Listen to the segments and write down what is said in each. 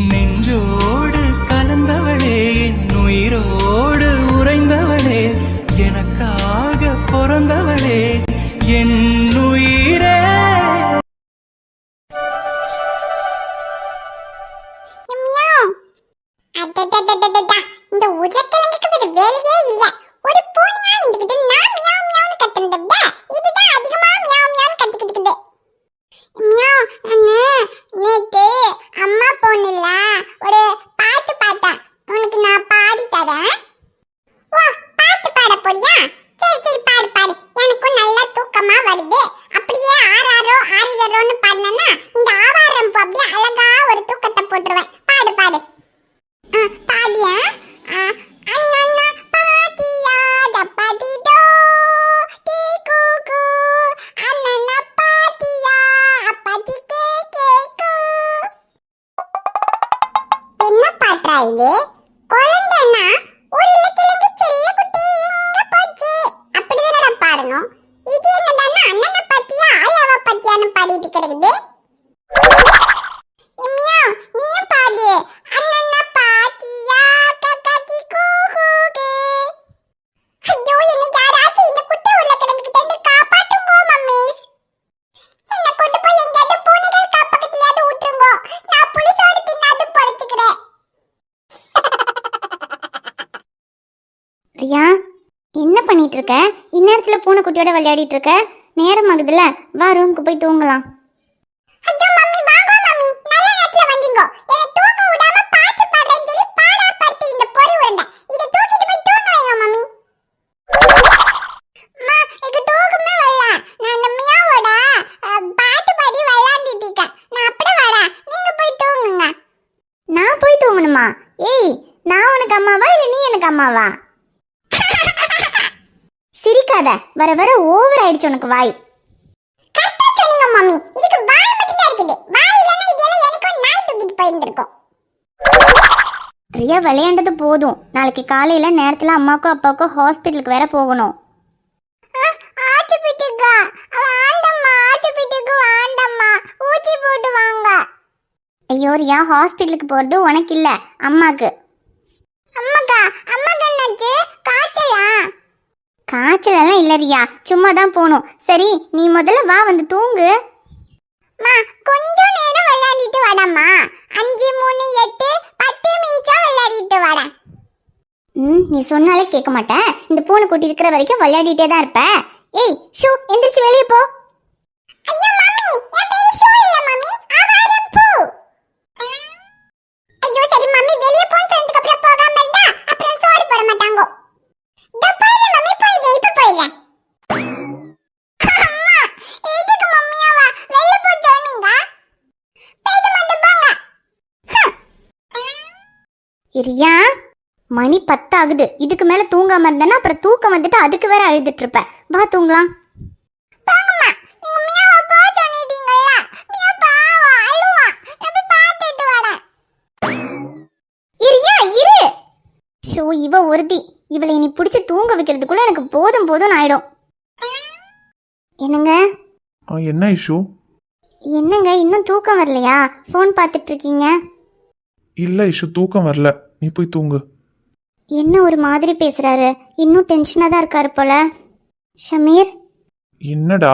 நெஞ்சோடு கலந்தவளே, என் உயிரோடு உறைந்தவளே, எனக்காக பிறந்தவளே, என் உயிரே. இந்த உருளைக்கிழங்குக்கு வேற வேலையே இல்ல. ஒரு பூனையா இருந்துகிட்டு நான் மியாவ் மியாவ்னு கத்துனத இதுதான் அதிகமா மியாவ் மியாவ்னு கத்திக்கிட்டு இருக்குது. மியாவ் அண்ணே, நேத்து அம்மா போன்ல ஒரு பாட்டு பாட்டேன், உனக்கு நான் பாடி தரேன். ஓ, பாட்டு பாட போறியா? சரி சரி, பாடு பாடு. எனக்கும் நல்லா தூக்கமா வருது. அப்படியே ஆறாரோ ஆறிரரோன்னு பாடினா இந்த ஆவாரம் பூ அப்படியே அழகா ஒரு தூக்கத்தை போட்டுருவேன். பாடு பாடு. பாடியா? அண்ணா பாட்டியா தப்படிடோ டீ கூகு, அண்ணா பாட்டியா அப்படி கேக்கு. என்ன பாட்டா இது? குழந்தைனா ஒரு இலக்கிழங்கு செல்ல குட்டி எங்க போச்சு அப்படிதானடா பாடணும். இது என்னடான்னா அண்ணனை பாத்தியா ஆயாவா பாத்தியான்னு பாடிட்டு கிடக்குது. நீயும் பாடு. அண்ணா பாத்தியா கக்கி கூகுகே. ஐயோ, என்ன யாராச்சும் இந்த குட்டி உருளைக்கிழங்குகிட்ட இருந்து காப்பாத்துங்கோ மம்மீஸ். என்ன கொண்டு போய் எங்கேயாவது பூனைகள் காப்பகத்திலேயாவது விட்டுருங்கோ. நான் புளிசோறு தின்னாது பொழைச்சுக்கிறேன். ரியா, என்ன பண்ணிட்டு இருக்க? இந்நேரத்துல பூனைக்குட்டியோட விளையாடிட்டு இருக்க? நேரம் ஆகுதுல, வா ரூமுக்கு போய் தூங்கலாம். ஐயோ மம்மி, வாங்கோ மம்மி, நல்ல நேரத்துல வந்தீங்க. என்ன தூங்க விடாம பாட்டு பாடுறேன்னு சொல்லி பாடா பாட்டு இந்த பொறி உருண்டை. இத தூக்கிட்டு போய் தூங்க வைங்க மம்மி. அம்மா, எனக்கு தூக்கமே வரல. நான் இந்த மியாவோட பாட்டு பாடி விளையாடிட்டு இருக்கேன். நான் அப்படியே வரேன், நீங்க போய் தூங்குங்க. நான் போய் தூங்கணுமா? ஏய், நான் உனக்கு அம்மாவா இல்ல நீ எனக்கு அம்மாவா? சிரிக்காத, வர வர ஓவர் ஆயிடுச்சு உனக்கு வாய். கரெக்ட்டா சொன்னீங்க மம்மி. இதுக்கு வாய் மட்டும் தான் இருக்குது. வாய் இல்லனா இதெல்லாம் எனக்கு நாய் தூக்கிட்டு போயிருந்திருக்கும். ரியா, விளையாண்டது போதும். நாளைக்கு காலையில நேரத்துல அம்மாக்கும் அப்பாவுக்கும் ஹாஸ்பிட்டலுக்கு வேற போகணும். ஆஸ்பத்திரிக்கு வாண்டம்மா, ஆஸ்பத்திரிக்கு வாண்டம்மா, ஊசி போட்டு வாங்க. ஐயோ ரியா, ஹாஸ்பிட்டலுக்கு போறது உனக்கு இல்ல, அம்மாக்கு. அம்மாக்கா, அம்மாக்கு என்னாச்சு? காய்ச்சலா? காய்ச்சலெல்லாம் இல்ல ரியா, சும்மா தான் போகணும். சரி, நீ முதல்ல வா, வந்து தூங்கு. மா, கொஞ்சம் நேரம் விளையாடிட்டு வாடம்மா. 5 3 8 10 நிமிஷம் விளையாடிட்டு வாடா. நீ சொன்னாலே கேட்க மாட்டேன். இந்த பூனை குட்டி இருக்கிற வரைக்கும் விளையாடிட்டே தான் இருப்ப. ஏய் ஷூ, எந்திரிச்சு வெளியே போ. ஐயோ மம்மி, என் பேரு ஷோ இல்ல மம்மி, ஆவாரம் பூ. ஐயோ சரி மம்மி, வெளிய போன்னு சொன்னதுக்கு அப்புறம் போகாம இருந்தா அப்புறம் சோறு போட மாட்டாங்க. இதோ போயிடு மம்மி, போயிடு, இப்ப போயிடுறேன். அம்மா, எதுக்கு மம்மியாவா வெளிய போ சொன்னீங்க? பேது வந்து போங்க. ரியா, மணி 10 ஆகுது. இதுக்கு மேல தூங்காம இருந்தேன்னா அப்புறம் தூக்கம் வந்துட்டு அதுக்கு வேற அழுதுட்டு இருப்ப. வா தூங்கலாம். போங்கம்மா, நீங்க மியாவா போ சொன்னீங்கல்ல. மியா பாவம் அழுவா. நான் பாத்துட்டு வரேன். ரியா இரு. ஷோ, இவ ஒருத்தி. இவளை நீ பிடிச்சி தூங்க வைக்கிறதுக்குள்ள எனக்கு போதும் போதும் ஆயிடும். என்னங்க? என்ன இஷ்யூ? என்னங்க, இன்னும் தூக்கம் வரலையா? ஃபோன் பார்த்துட்டு இருக்கீங்க? இல்ல இஷ்யூ, தூக்கம் வரல. நீ போய் தூங்கு. என்ன ஒரு மாதிரி பேசுறாரு? இன்னும் டென்ஷனா தான் இருக்காரு போல. ஷமீர், என்னடா?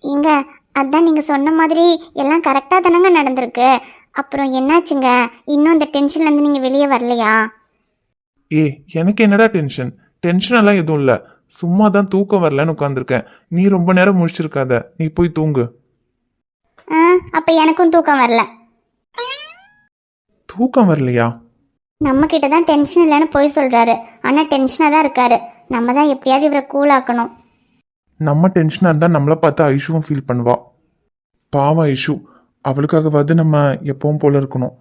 ஏங்க, அதான் நீங்க சொன்ன மாதிரி எல்லாம் கரெக்டா தானங்க நடந்திருக்கு. அப்புறம் என்னாச்சுங்க? இன்னும் இந்த டென்ஷன்ல இருந்து நீங்க வெளியே வரலையா? எனக்கு என்னடா டென்ஷன்? டென்ஷன் எல்லாம் எதுவும் இல்ல. சும்மா தான் தூக்கம் வரலன்னு உட்காந்துருக்கேன். நீ ரொம்ப நேரம் முடிச்சிருக்காத, நீ போய் தூங்கு. அப்ப எனக்கும் தூக்கம் வரல. தூக்கம் வரலையா? நம்ம கிட்ட தான் டென்ஷன் இல்லைன்னு போய் சொல்றாரு. ஆனா டென்ஷனா தான் இருக்காரு. நம்ம தான் எப்படியாவது இவரை கூலாக்கணும். நம்ம டென்ஷனா இருந்தா நம்மளை பார்த்து ஐஷுவும் ஃபீல் பண்ணுவா. பாவம் ஐஷு, அவளுக்காகவாது நம்ம எப்பவும் போல இருக்கணும்.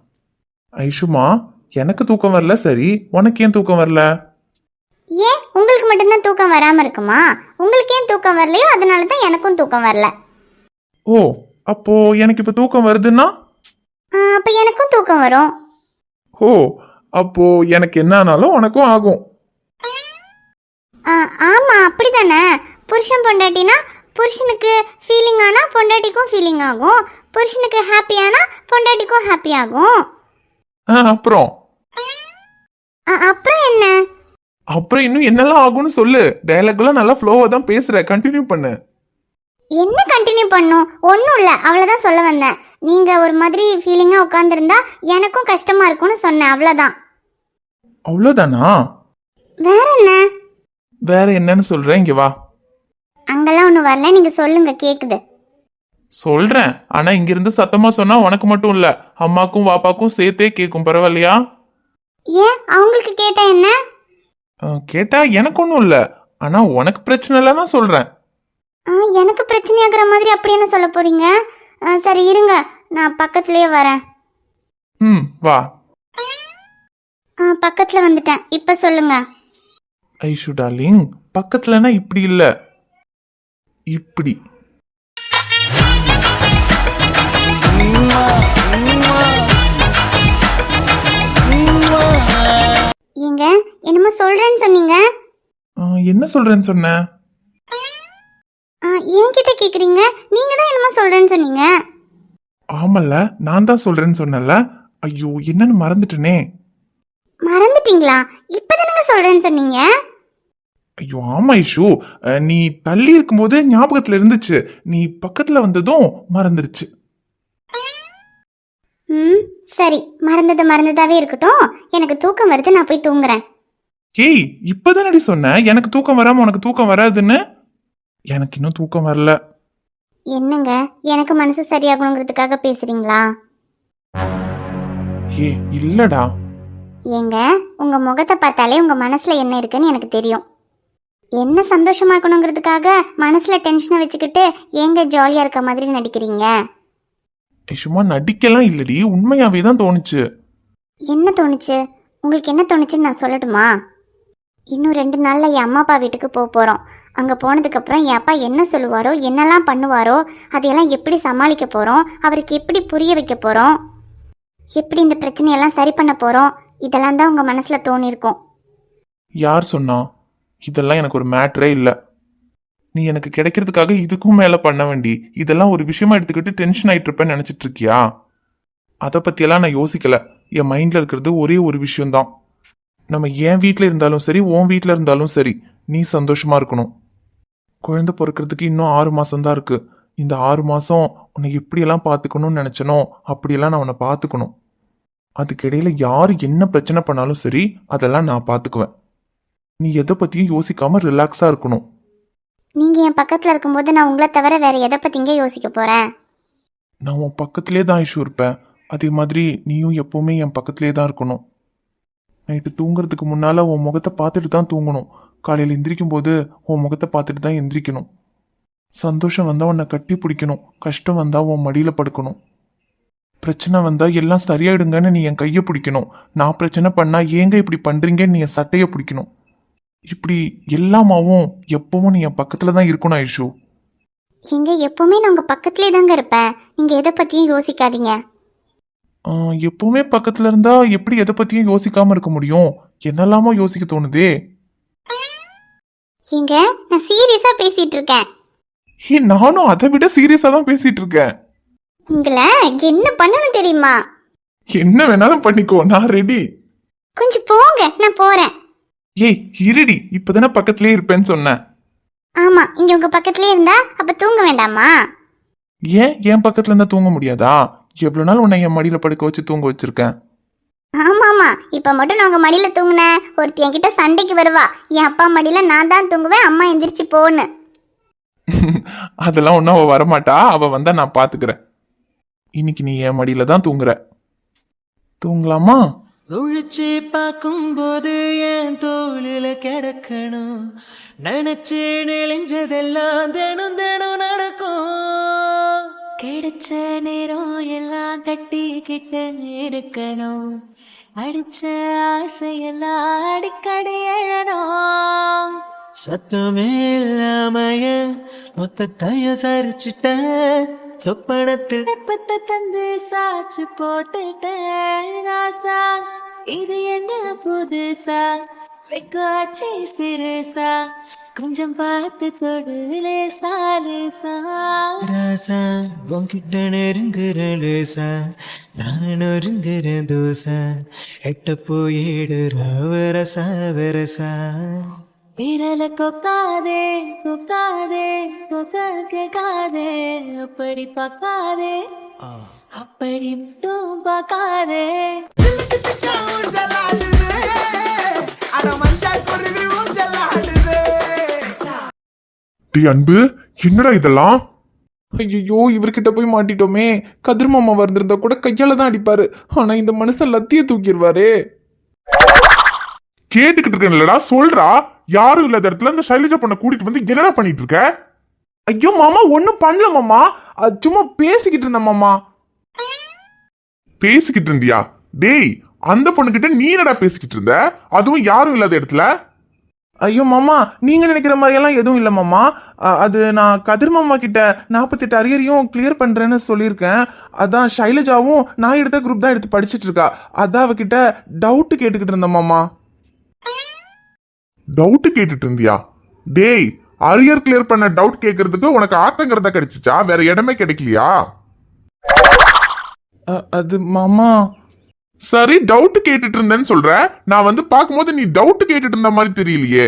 ஐஷுமா, எனக்கு தூக்கம் வரல. சரி, உனக்கு ஏன் தூக்கம் வரல? ஏன் உங்களுக்கு மட்டும்தான் தூக்கம் வராம இருக்குமா? உங்களுக்கு ஏன் தூக்கம் வரலையோ அதனால தான் எனக்கும் தூக்கம் வரல. ஓ, அப்போ எனக்கு இப்ப தூக்கம் வருதுன்னா அப்ப எனக்கும் தூக்கம் வரும். ஓ, அப்போ எனக்கு என்ன ஆனாலும் உனக்கும் ஆகும். ஆமா, அப்படிதானே. புருஷன் பொண்டாட்டினா புருஷனுக்கு ஃபீலிங் ஆனா பொண்டாட்டிக்கும் ஃபீலிங் ஆகும். புருஷனுக்கு ஹாப்பி ஆனா பொண்டாட்டிக்கும் ஹாப்பி ஆகும். அப்புறம் அப்புறம் என்ன? அப்புறம் இன்னும் என்னெல்லாம் ஆகும்னு சொல்லு. டயலாக்லாம் நல்லா ஃப்ளோவா தான் பேசுற, கண்டினியூ பண்ணு. என்ன கண்டினியூ பண்ணும்? ஒன்றும் இல்லை, அவ்வளோதான் சொல்ல வந்தேன். நீங்கள் ஒரு மாதிரி ஃபீலிங்காக உட்காந்துருந்தா எனக்கும் கஷ்டமாக இருக்கும்னு சொன்னேன், அவ்வளோதான். அவ்வளோதானா? வேற என்ன? வேற என்னன்னு சொல்றேன், இங்க வா. அங்கெல்லாம் ஒன்றும் வரல, நீங்கள் சொல்லுங்க, கேட்குது. சொல்றேன், ஆனா இங்க இருந்து சத்தமா சொன்னா உனக்கு மட்டும் இல்ல, அம்மாக்கும் வாப்பாக்கும் சேர்த்தே கேட்கும். பரவாயில்லையா? ஏன் அவங்களுக்கு கேட்டா என்ன? கேட்டா எனக்கு ஒன்றும் இல்ல, ஆனா உனக்கு பிரச்சனை இல்லைன்னா சொல்றேன். எனக்கு பிரச்சனையாகிற மாதிரி அப்படி என்ன சொல்ல போறீங்க? சரி இருங்க, நான் பக்கத்துலயே வரேன். வா. பக்கத்துல வந்துட்டேன், இப்ப சொல்லுங்க. ஐஷு டார்லிங், பக்கத்துலனா இப்படி இல்ல, இப்படி. ஏங்க என்னமோ சொல்றேன்னு சொன்னீங்க? என்ன சொல்றேன்னு சொன்ன? என்கிட்ட கேக்குறீங்க? நீங்க தான் என்னமோ சொல்றேன்னு சொன்னீங்க. ஆமல்ல, நான் தான் சொல்றேன்னு சொன்னல. ஐயோ, என்னன்னு மறந்துட்டனே. மறந்துட்டீங்களா? இப்பதானங்க சொல்றேன்னு சொன்னீங்க. ஐயோ ஆமா ஐஷு, நீ தள்ளி இருக்கும்போது ஞாபகத்துல இருந்துச்சு, நீ பக்கத்துல வந்ததும் மறந்துருச்சு. சரி, மறந்ததாவே இருக்கட்டும். எனக்கு தூக்கம் வருது, நான் போய் தூங்குறேன். ஏய், இப்பதானடி சொன்ன எனக்கு தூக்கம் வராம உனக்கு தூக்கம் வராதுன்னு. எனக்கு இன்னும் தூக்கம் வரல. என்னங்க, எனக்கு மனசு சரியாகணுங்கிறதுக்காக பேசுறீங்களா? ஏ இல்லடா. ஏங்க, உங்க முகத்தை பார்த்தாலே உங்க மனசுல என்ன இருக்குன்னு எனக்கு தெரியும். என்ன சந்தோஷமாக்கணுங்கிறதுக்காக மனசுல டென்ஷனை வச்சுக்கிட்டு ஏங்க ஜாலியா இருக்க மாதிரி நடிக்கிறீங்க? சும்மா நடிக்கலாம் இல்லடி, உண்மையாவே தான் தோணுச்சு. என்ன தோணுச்சு? உங்களுக்கு என்ன தோணுச்சுன்னு நான் சொல்லட்டுமா? இன்னும் 2 நாள்ல என் அம்மா அப்பா வீட்டுக்கு போறோம். அங்க போனதுக்கு அப்புறம் என் அப்பா என்ன சொல்லுவாரோ, என்னெல்லாம் பண்ணுவாரோ, அதையெல்லாம் எப்படி சமாளிக்க போறோம், அவருக்கு எப்படி புரிய வைக்க போறோம், எப்படி இந்த பிரச்சனையெல்லாம் சரி பண்ண போறோம், இதெல்லாம் தான் உங்க மனசுல தோணிருக்கும். யார் சொன்னா? இதெல்லாம் எனக்கு ஒரு மேட்டரே இல்ல. நீ எனக்கு கிடைக்கிறதுக்காக இதுக்கும் மேல பண்ண வேண்டி இதெல்லாம் ஒரு விஷயமா எடுத்துக்கிட்டு டென்ஷன் ஆயிட்டு இருப்பேன்னு நினைச்சிட்டு இருக்கியா? அதை பத்தியெல்லாம் நான் யோசிக்கல. என் மைண்ட்ல இருக்கிறது ஒரே ஒரு விஷயம்தான். நம்ம என் வீட்டில் இருந்தாலும் சரி, உன் வீட்டில் இருந்தாலும் சரி, நீ சந்தோஷமா இருக்கணும். குழந்தை பிறக்கிறதுக்கு இன்னும் 6 மாசம் தான் இருக்கு. இந்த 6 மாசம் உன்னை எப்படியெல்லாம் பார்த்துக்கணும்னு நினைச்சனோ அப்படியெல்லாம் நான் உன்னை பார்த்துக்கணும். அதுக்கிடையில யாரு என்ன பிரச்சனை பண்ணாலும் சரி, அதெல்லாம் நான் பார்த்துக்குவேன். நீ எதை பத்தியும் யோசிக்காம ரிலாக்ஸா இருக்கணும். நீங்க என் பக்கத்துல இருக்கும்போது நான் உங்களை தவிர வேற எதை பத்திங்க யோசிக்க போறேன்? நான் உன் பக்கத்திலே தான் ஐஷு இருப்பேன். அதே மாதிரி நீயும் எப்பவுமே என் பக்கத்திலே தான் இருக்கணும். நைட்டு தூங்குறதுக்கு முன்னால உன் முகத்தை பார்த்துட்டு தான் தூங்கணும். காலையில் எந்திரிக்கும் போது உன் முகத்தை பார்த்துட்டு தான் எந்திரிக்கணும். சந்தோஷம் வந்தா உன்னை கட்டி பிடிக்கணும், கஷ்டம் வந்தா உன் மடியில படுக்கணும். பிரச்சனை வந்தா எல்லாம் சரியாயிடுங்கன்னு நீ என் கையை பிடிக்கணும். நான் பிரச்சனை பண்ணா ஏங்க இப்படி பண்றீங்கன்னு நீ என் சட்டையை பிடிக்கணும். இப்படி எல்லாமாவும் எப்பவும் நீ என் பக்கத்துல தான் இருக்கணும் ஐஷு. எங்க எப்பவுமே நான் உங்க பக்கத்துலயே தாங்க இருப்பேன். நீங்க எதை பத்தியும் யோசிக்காதீங்க. எப்பவுமே பக்கத்துல இருந்தா எப்படி எதை பத்தியும் யோசிக்காம இருக்க முடியும்? என்னெல்லாமோ யோசிக்க தோணுதே. எங்க நான் சீரியஸா பேசிட்டு இருக்கேன். நானும் அதை விட சீரியஸா தான் பேசிட்டு இருக்கேன். உங்களை என்ன பண்ணணும் தெரியுமா? என்ன வேணாலும் பண்ணிக்கோ, நான் ரெடி. கொஞ்சம் போங்க, நான் போறேன். ஏய் இருடி, இப்பதானே பக்கத்துலயே இருப்பேன்னு சொன்னேன். ஆமா, இங்க உங்க பக்கத்துலயே இருந்தா அப்ப தூங்க வேண்டாமா? ஏன் என் பக்கத்துல இருந்தா தூங்க முடியாதா? எவ்வளவு நாள் உன்னை என் மடியில படுக்க வச்சு தூங்க வச்சிருக்கேன். ஆமாமா, இப்ப மட்டும் நான் உங்க மடியில தூங்குனேன், ஒருத்தி என்கிட்ட சண்டைக்கு வருவா, என் அப்பா மடியில நான் தான் தூங்குவேன், அம்மா எந்திரிச்சு போன்னு. அதெல்லாம் ஒன்னும் அவ வரமாட்டா, அவ வந்தா நான் பாத்துக்கிறேன். இன்னைக்கு நீ என் மடியில தான் தூங்குற. தூங்கலாமா? உழிச்சு பார்க்கும்போது என் தோளில கிடக்கணும், நினைச்சு நெளிஞ்சதெல்லாம் தினம் தினம் நடக்கும். கிடைச்ச நேரம் எல்லாம் கட்டிக்கிட்டு இருக்கணும், அடிச்ச ஆசையெல்லாம் அடிக்கடி எழணும். சத்தமே இல்லாமைய மொத்தத்தைய சரிச்சுட்ட, சொப்பனத்தில் வெப்பத்தை தந்து சாச்சு போட்டுட்டேன் ராசா. இது என்ன புதுசா வெக்காச்சி சிறுசா, கொஞ்சம் பார்த்து தொடு லேசா லேசா ராசா உன்கிட்ட நெருங்குற லேசா நான் ஒருங்குற தோசா எட்ட போயிடுற வரசா வரசா விரல கொக்காதே கொக்காதே கொக்க கேட்காதே அப்படி பார்க்காதே அப்படி மட்டும் பார்க்காதே டி அன்பு, என்னடா இதெல்லாம்? ஐயோ, இவர்கிட்ட போய் மாட்டிட்டோமே. கதிர் மாமா வந்திருந்தா கூட கையால தான் அடிப்பாரு. ஆனா இந்த மனுஷன் லத்திய தூக்கிடுவாரே. கேட்டுக்கிட்டு இருக்கேன்லடா, சொல்றா. யாரும் இல்லாத இடத்துல இந்த சைலஜா பொண்ணை கூட்டிட்டு வந்து என்னடா பண்ணிட்டு இருக்க? ஐயோ மாமா, ஒன்னும் பண்ணல மாமா. சும்மா பேசிக்கிட்டு இருந்த மாமா. பேசிக்கிட்டு இருந்தியா? டேய், அந்த பொண்ணுகிட்ட நீ என்னடா பேசிக்கிட்டு இருந்த? அதுவும் யாரும் இல்லாத இடத்துல. ஐயோ மாமா, நீங்க நினைக்கிற மாதிரி எல்லாம் எதுவும் இல்ல மாமா. அது நான் கதிர் மாமா கிட்ட 48 அரியரையும் கிளியர் பண்றேன்னு சொல்லியிருக்கேன். அதான் சைலஜாவும் நான் எடுத்த குரூப் தான் எடுத்து படிச்சிட்டு இருக்கா. அதான் அவகிட்ட டவுட் கேட்டுக்கிட்டு இருந்தேன் மாமா. டவுட் கேட்டுட்டு இருந்தியா? டேய், அரியர் கிளியர் பண்ண டவுட் கேட்கறதுக்கு உனக்கு ஆத்தங்கிறத கிடைச்சிச்சா? வேற இடமே கிடைக்கலையா? அது மாமா. சரி, டவுட் கேட்டுட்டு இருந்தேன்னு சொல்ற. நான் வந்து பாக்கும்போது நீ டவுட் கேட்டுட்டு இருந்த மாதிரி தெரியலையே.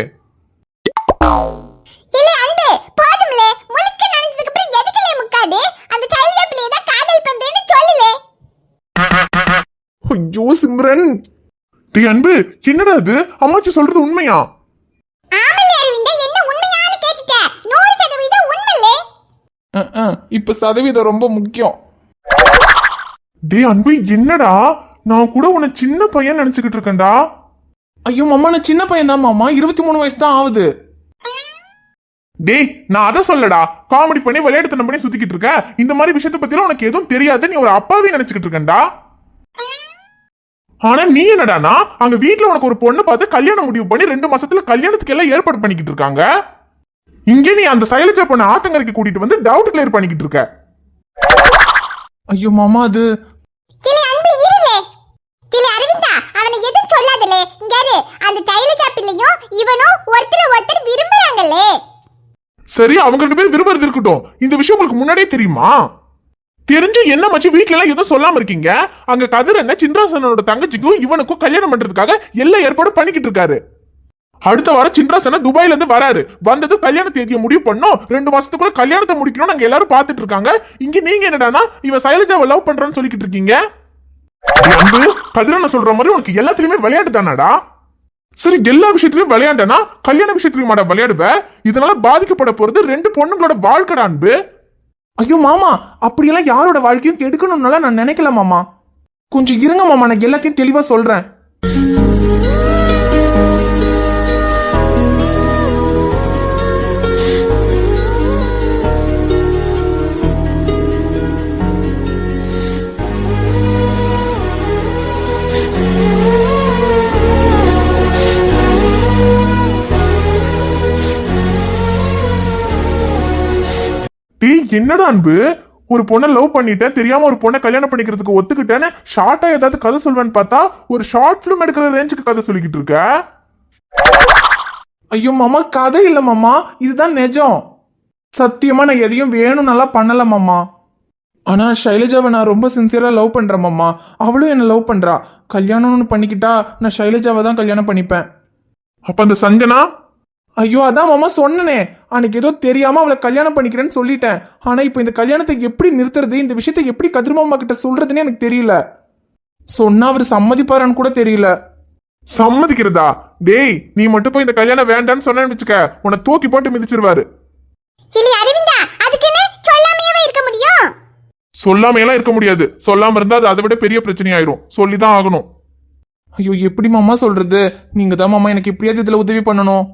இல்ல அன்பே, போதும்லே. முழுக்க நடந்ததுக்கு அப்புறம் எதுக்குலே முக்காடு? அந்த சைல்ட் பிள்ளைய தான் காதல் பண்றேன்னு சொல்லலே. ஐயோ சிம்ரன். டே அன்பு, என்னடா இது? அம்மாச்சி சொல்றது உண்மையா? ஆமலே அரவிந்தா, என்ன உண்மையானு கேட்டிட்ட? 100% உண்மைலே. இப்ப சதவீதம் ரொம்ப முக்கியம். டே அன்பு, என்னடா? நான் கூட உன்னை சின்ன பையன் நினைச்சுக்கிட்டு இருக்கேன்டா. ஐயோ மாமா, நான் சின்ன பையன் தான் மாமா. 23 வயசு தான் ஆகுது. டேய், நான் அதை சொல்லடா. காமெடி பண்ணி விளையாட்டுத்தனம் பண்ணி சுத்திக்கிட்டு இருக்க. இந்த மாதிரி விஷயத்தை பத்திலாம் உனக்கு எதுவும் தெரியாது. நீ ஒரு அப்பாவே நினைச்சுக்கிட்டு இருக்கேன்டா. ஆனா நீ என்னடானா, அங்க வீட்டுல உனக்கு ஒரு பொண்ணு பார்த்து கல்யாணம் முடிவு பண்ணி 2 மாசத்துல கல்யாணத்துக்கு எல்லாம் ஏற்பாடு பண்ணிக்கிட்டு இருக்காங்க. இங்கே நீ அந்த சைலஜா பொண்ணு ஆத்தங்கரைக்கு கூட்டிட்டு வந்து டவுட் கிளியர் பண்ணிக்கிட்டு இருக்க. ஐயோ மாமா, அது கிளி அன்பு இருலே. கிளி அரவிந்தா, அவனை எதுவும் சொல்லாதலே. இங்காரு, அந்த சைலஜா பிள்ளையும் இவனும் ஒருத்தர் விரும்புறாங்களே. சரி, அவங்க 2 பேரும் விரும்புறது இருக்கட்டும். இந்த விஷயம் உங்களுக்கு முன்னாடியே தெரியுமா? தெரிஞ்சு என்ன மச்சி வீட்டுல எல்லாம் எதுவும் சொல்லாம இருக்கீங்க? அங்க கதிர் என்ன சின்ராசனோட தங்கச்சிக்கும் இவனுக்கும் கல்யாணம் பண்றதுக்காக எல்லா ஏற்பாடும் பண்ணிக்கிட்டு இருக்காரு. அடுத்த வாரம் சின்ராசன துபாயில இருந்து வராரு. வந்தது கல்யாண தேதியை முடிவு பண்ணோம். 2 மாசத்துக்குள்ள கல்யாணத்தை முடிக்கணும் நாங்க எல்லாரும் பாத்துட்டு இருக்காங்க. இங்க நீங்க என்னடானா இவன் சைலஜாவை லவ் பண்றான்னு சொல்லிக்கிட்டு இருக்கீங்க. அன்பு, கதிரன சொல்ற மாதிரி உனக்கு எல்லாத்துலயுமே விளையாட்டு தானாடா? சரி, எல்லா விஷயத்திலயும் விளையாண்டனா கல்யாண விஷயத்திலயும் மாட விளையாடுவ. இதனால பாதிக்கப்பட போறது 2 பொண்ணுங்களோட வாழ்க்கை அன்பு. ஐயோ மாமா, அப்படியெல்லாம் யாரோட வாழ்க்கையும் கெடுக்கணும்னால நான் நினைக்கல மாமா. கொஞ்சம் இருங்க மாமா, நான் எல்லாத்தையும் தெளிவா சொல்றேன். என்னடா அன்பு, ஒரு பொண்ணை லவ் பண்ணிட்டேன், தெரியாம ஒரு பொண்ணை கல்யாணம் பண்ணிக்கிறதுக்கு ஒத்துக்கிட்டேன்னு ஷார்ட்டா ஏதாவது கதை சொல்வேன்னு பார்த்தா ஒரு ஷார்ட் பிலிம் எடுக்கிற ரேஞ்சுக்கு கதை சொல்லிக்கிட்டு இருக்க. ஐயோ மாமா, கதை இல்ல மாமா, இதுதான் நிஜம். சத்தியமா நான் எதையும் வேணும் நல்லா பண்ணல மாமா. ஆனா சைலஜாவை நான் ரொம்ப சின்சியரா லவ் பண்றேன் மாமா. அவளும் என்ன லவ் பண்றா. கல்யாணம்னு பண்ணிக்கிட்டா நான் சைலஜாவை தான் கல்யாணம் பண்ணிப்பேன். அப்ப அந்த சஞ்சனா? ஐயோ அதான் மாமா சொன்னனே, அன்னைக்கு ஏதோ தெரியாம அவளை கல்யாணம் பண்ணிக்கிறேன்னு சொல்லிட்டேன். ஆனா இப்ப இந்த கல்யாணத்தை எப்படி நிறுத்துறது, இந்த விஷயத்தை எப்படி கதிர் மாமா கிட்ட சொல்றதுன்னு எனக்கு தெரியல. சொன்னா அவர் சம்மதிப்பாரான்னு கூட தெரியல. சம்மதிக்கிறதா? டேய், நீ மட்டும் போய் இந்த கல்யாணம் வேண்டான்னு சொன்னு வச்சுக்க, உன்னை தூக்கி போட்டு மிதிச்சிருவாரு. சொல்லாம எல்லாம் இருக்க முடியாது. சொல்லாம இருந்தா அது அதை விட பெரிய பிரச்சனை ஆயிரும். சொல்லிதான் ஆகணும். ஐயோ, எப்படி மாமா சொல்றது? நீங்க தான் மாமா எனக்கு எப்படியாவது இதுல உதவி பண்ணணும்.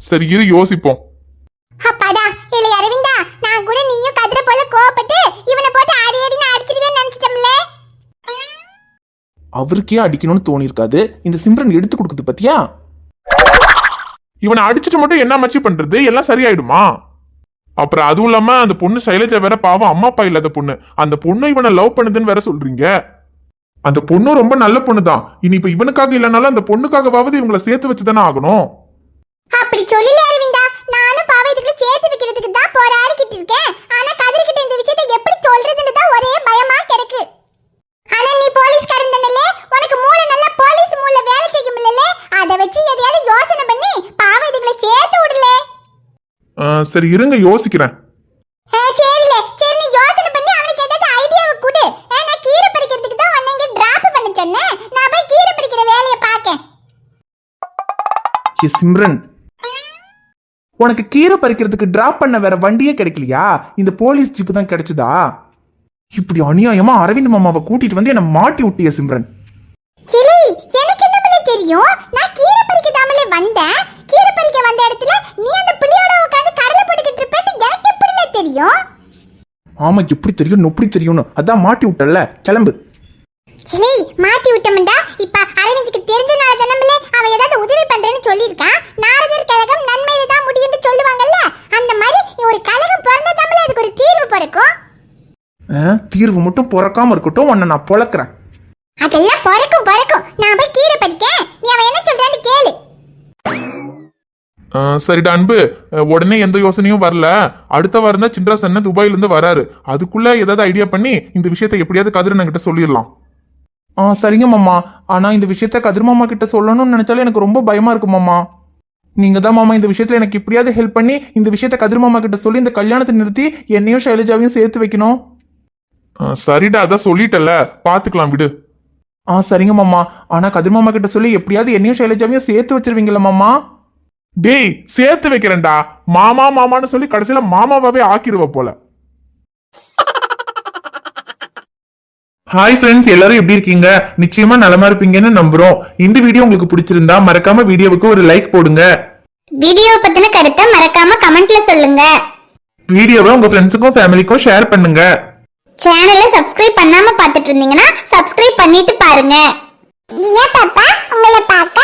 சரி, இரு யோசிப்போம். அப்பாடா, இல்ல அரவிந்தா, நான் கூட நீயும் கதிர போல கோவப்பட்டு இவனை போட்டு ஆடி ஆடின்னு அடிச்சிடுவேன்னு நினைச்சிட்டோம்ல. அவருக்கே அடிக்கணும்னு தோணி இருக்காது, இந்த சிம்ரன் எடுத்து கொடுக்குது பத்தியா? இவனை அடிச்சுட்டு மட்டும் என்ன மச்சி பண்றது? எல்லாம் சரியாயிடுமா? அப்புறம் அதுவும் இல்லாம அந்த பொண்ணு சைலஜா வேற பாவம், அம்மா அப்பா இல்லாத பொண்ணு. அந்த பொண்ணு இவனை லவ் பண்ணுதுன்னு வேற சொல்றீங்க. அந்த பொண்ணும் ரொம்ப நல்ல பொண்ணு தான். இனி இப்ப இவனுக்காக இல்லைனாலும் அந்த பொண்ணுக்காகவாவது இவங்களை சேர்த்து வச்சுதானே ஆகணும். அப்படி சொல்லல அரவிந்தா, நானும் பாவை இதுக்குள்ள சேர்த்து வைக்கிறதுக்கு தான் போராடிக்கிட்டு இருக்கேன். ஆனா கதிர்கிட்ட இந்த விஷயத்தை எப்படி சொல்றதுன்னு தான் ஒரே பயமா கிடக்கு. ஆனா நீ போலீஸ்காரன் தானே, உனக்கு மூளை நல்ல போலீஸ் மூளை வேலை செய்யும் இல்லல, அதை வச்சு எதையாவது யோசனை பண்ணி பாவை இதுக்குள்ள சேர்த்து விடல. சரி இருங்க, யோசிக்கிறேன். சரில, சரி நீ யோசனை பண்ணி அவனுக்கு ஏதாவது ஐடியாவை கொடு. நான் கீரை பறிக்கிறதுக்கு தான் உன்னை இங்க டிராப் பண்ண சொன்னேன். நான் போய் கீரை பறிக்கிற வேலையை பார்க்கேன். சிம்ரன், உனக்கு கீரை பறிக்கிறதுக்கு டிராப் பண்ண வேற வண்டியே கிடைக்கலையா? இந்த போலீஸ் ஜீப் தான் கிடைச்சதா? இப்படி அநியாயமா அரவிந்த் மாமாவை கூட்டிட்டு வந்து என்ன மாட்டி விட்டிய சிம்ரன். கிளி, எனக்கு என்னமல தெரியும்? நான் கீரை பறிக்க தாமலே வந்தேன். கீரை பறிக்க வந்த இடத்துல நீ அந்த பிள்ளையோட உட்கார்ந்து கடலை போட்டுக்கிட்டு இருப்பேன்னு எனக்கு எப்படில தெரியும்? ஆமா, எப்படி தெரியும் நொப்படி தெரியும்னு அதான் மாட்டி விட்டல. கிளம்பு. கிளி, மாட்டி விட்டோம்டா. இப்ப அரவிந்துக்கு தெரிஞ்சனால தானே அவன் ஏதாவது உதவி பண்றேன்னு சொல்லியிருக்கான். நாரதர் கழகம் நன்மையில தான் முடியும்னு சொல்லுவாங்கல்ல, அந்த மாதிரி ஒரு கழகம் பிறந்த தமிழ் அதுக்கு ஒரு தீர்வு பிறக்கும். தீர்வு மட்டும் பிறக்காம இருக்கட்டும், உன்னை நான் பொழக்கிறேன். அதெல்லாம் பிறக்கும். நான் போய் கீரை பறிக்கேன், நீ அவன் என்ன சொல்றான்னு கேளு. சரிடா அன்பு, உடனே எந்த யோசனையும் வரல. அடுத்த வாரம் தான் சின்ராஸ் அண்ணன் துபாயில இருந்து வராரு. அதுக்குள்ள ஏதாவது ஐடியா பண்ணி இந்த விஷயத்தை எப்படியாவது கதிரண்ணன் கிட்ட சொல்லிடலாம். சரிங்க மாமா. ஆனா இந்த விஷயத்த கதிர் மாமா கிட்ட சொல்லணும்னு நினைச்சாலே எனக்கு ரொம்ப பயமா இருக்கு மாமா. நீங்க தான் மாமா இந்த விஷயத்துல எனக்கு எப்படியாவது ஹெல்ப் பண்ணி இந்த விஷயத்த கதிர் மாமா கிட்ட சொல்லி இந்த கல்யாணத்தை நிறுத்தி என்னையும் ஷைலஜாவையும் சேர்த்து வைக்கணும். சரிடா, அதான் சொல்லிட்டல, பாத்துக்கலாம் விடு. சரிங்க மாமா. ஆனா கதிர் மாமா கிட்ட சொல்லி எப்படியாவது என்னையும் ஷைலஜாவையும் சேர்த்து வச்சிருவீங்களா மாமா? டேய், சேர்த்து வைக்கிறேன்டா. மாமா மாமான்னு சொல்லி கடைசியில மாமாவாவே ஆக்கிடுவ போல. ஹாய் ஃப்ரெண்ட்ஸ், எல்லாரும் எப்படி இருக்கீங்க? நிச்சயமா நலமா இருப்பீங்கன்னு நம்புறோம். இந்த வீடியோ உங்களுக்கு பிடிச்சிருந்தா மறக்காம வீடியோவுக்கு ஒரு லைக் போடுங்க. வீடியோ பத்தின கருத்தை மறக்காம கமெண்ட்ல சொல்லுங்க. வீடியோவை உங்க ஃப்ரெண்ட்ஸுக்கும் ஃபேமிலிக்கும் ஷேர் பண்ணுங்க. சேனலை சப்ஸ்கிரைப் பண்ணாம பார்த்துட்டு இருந்தீங்கன்னா சப்ஸ்கிரைப் பண்ணிட்டு பாருங்க. ஏன் பாப்பா, உங்களை பார்க்க